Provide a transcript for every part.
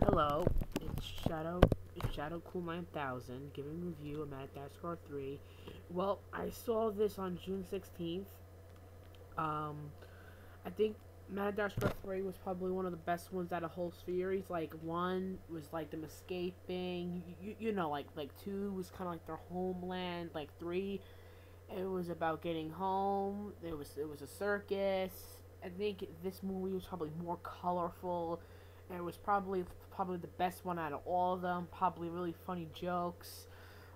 Hello, it's Shadow Cool 9000 giving a review of Madagascar 3. Well, I saw this on June 16th. Um, I think Madagascar 3 was probably one of the best ones out of the whole series. Like, 1 was like them escaping, like 2 was kind of like their homeland, like 3, it was about getting home, it was a circus. I think this movie was probably more colorful. And it was probably the best one out of all of them. Probably really funny jokes.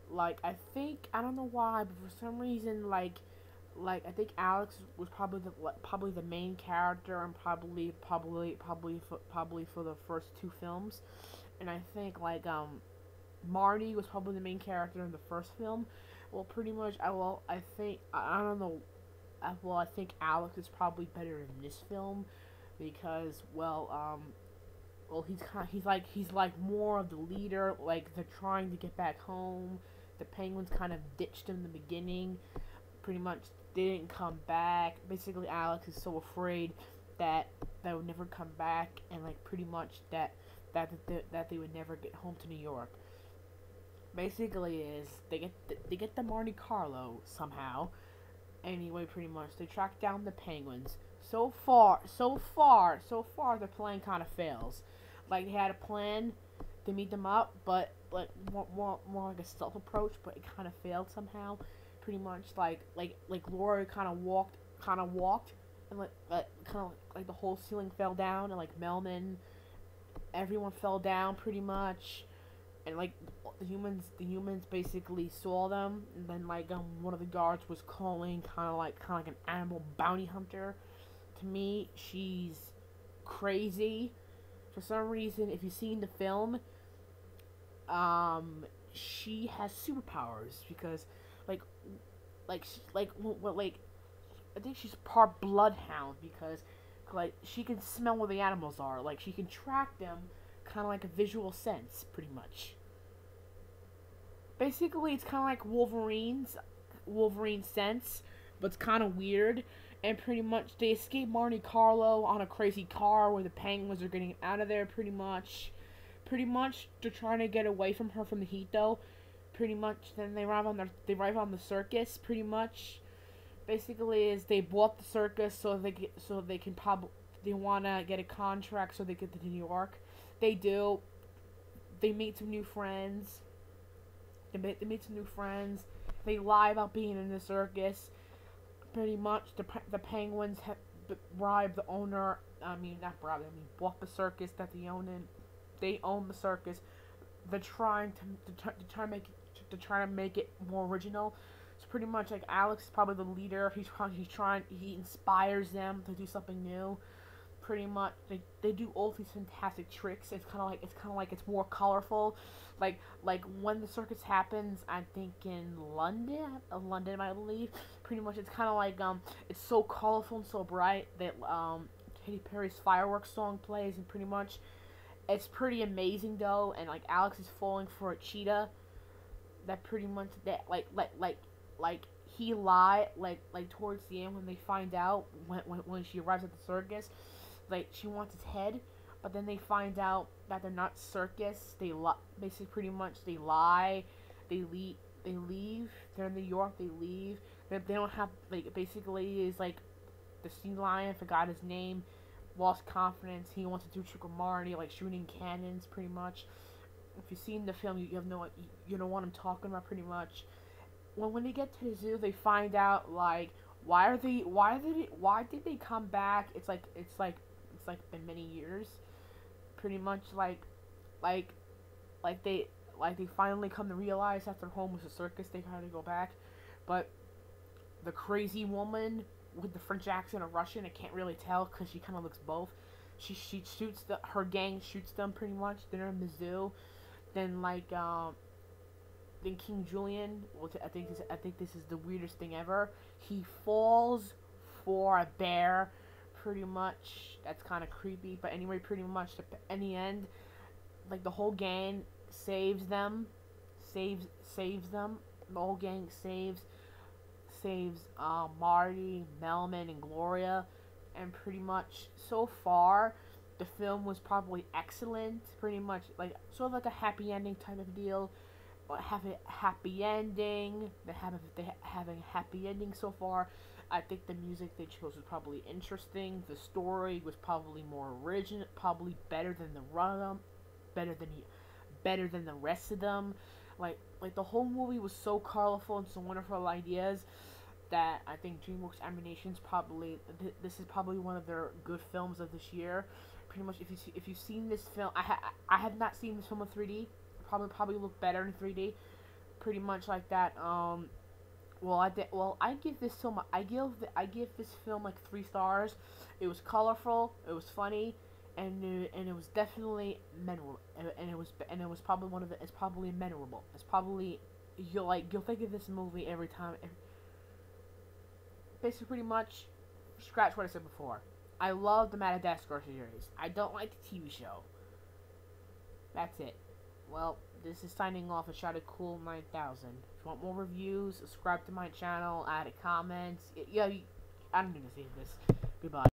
Like I don't know why, but for some reason, I think Alex was probably the main character, and probably for the first two films. And I think Marty was probably the main character in the first film. Well, pretty much. I think I don't know. I think Alex is probably better in this film because he's like more of the leader. Like they're trying to get back home. The Penguins kind of ditched him in the beginning. Pretty much they didn't come back. Basically, Alex is so afraid that they would never come back, and like pretty much that they would never get home to New York. Basically, is they get the Monte Carlo somehow. Anyway, pretty much they track down the Penguins. So far, the plan kind of fails. Like they had a plan to meet them up, but like more like a stealth approach, but it kind of failed somehow. Pretty much like Laura kind of walked, and kind of like the whole ceiling fell down, and like Melman, everyone fell down pretty much, and like the humans basically saw them, and then one of the guards was calling kind of like an animal bounty hunter. To me, she's crazy for some reason. If you've seen the film, she has superpowers because like like I think she's part bloodhound because like she can smell where the animals are. Like she can track them, kind of like a visual sense, pretty much. Basically, it's kind of like Wolverine's sense, but it's kind of weird. And pretty much, they escape Monte Carlo on a crazy car where the Penguins are getting out of there. Pretty much, they're trying to get away from her from the heat, though. Pretty much, then they arrive on the circus. Pretty much, basically, is they bought the circus so they can probably they wanna get a contract so they get to New York. They do. They meet some new friends. They meet some new friends. They lie about being in the circus. Pretty much, the Penguins have bribed the owner. I mean, not bribed. I mean, bought the circus that they own. They own the circus. They're trying to try to make it more original. So pretty much, like Alex is probably the leader. He inspires them to do something new. Pretty much, they do all these fantastic tricks. It's it's more colorful. Like when the circus happens, I think in London, I believe. Pretty much, it's kind of it's so colorful and so bright that Katy Perry's fireworks song plays, and pretty much it's pretty amazing though. And like Alex is falling for a cheetah. That pretty much that like he lied like towards the end when they find out when she arrives at the circus, like she wants his head, but then they find out that they're not circus. Basically pretty much they lie. They leave. They leave. They're in New York. They leave. They don't have like basically is like the sea lion forgot his name, lost confidence. He wants to do trick or Marty, like shooting cannons pretty much. If you've seen the film, you have you know what I'm talking about pretty much. When they get to the zoo, they find out like why did they come back? It's been many years. Pretty much like like they finally come to realize that their home was a circus. They had to go back, but the crazy woman with the French accent or Russian, I can't really tell because she kind of looks both. She shoots her gang shoots them pretty much. They're in the zoo. Then then King Julian, I think this is the weirdest thing ever. He falls for a bear, pretty much. That's kind of creepy. But anyway, pretty much in the end, like the whole gang saves them, saves them. The whole gang saves Marty, Melman, and Gloria, and pretty much so far, The film was probably excellent, pretty much like sort of like a happy ending type of deal. Have a happy ending. Having a happy ending so far. I think the music they chose was probably interesting. The story was probably more original, probably better than the run of them, better than the rest of them. Like the whole movie was so colorful and so wonderful ideas that I think DreamWorks Animation's probably this is probably one of their good films of this year. Pretty much, if you've seen this film, I have not seen this film in 3D. Probably look better in 3D. Pretty much like that. I give this film I give this film like 3 stars. It was colorful. It was funny. And it was definitely memorable, and it was probably one of the it's probably memorable. It's probably you'll think of this movie every time. Basically, pretty much, scratch what I said before. I love the Madagascar series. I don't like the TV show. That's it. Well, this is signing off. A Shot at Cool 9000. If you want more reviews, subscribe to my channel, add a comment. Yeah, I don't need to say this. Goodbye.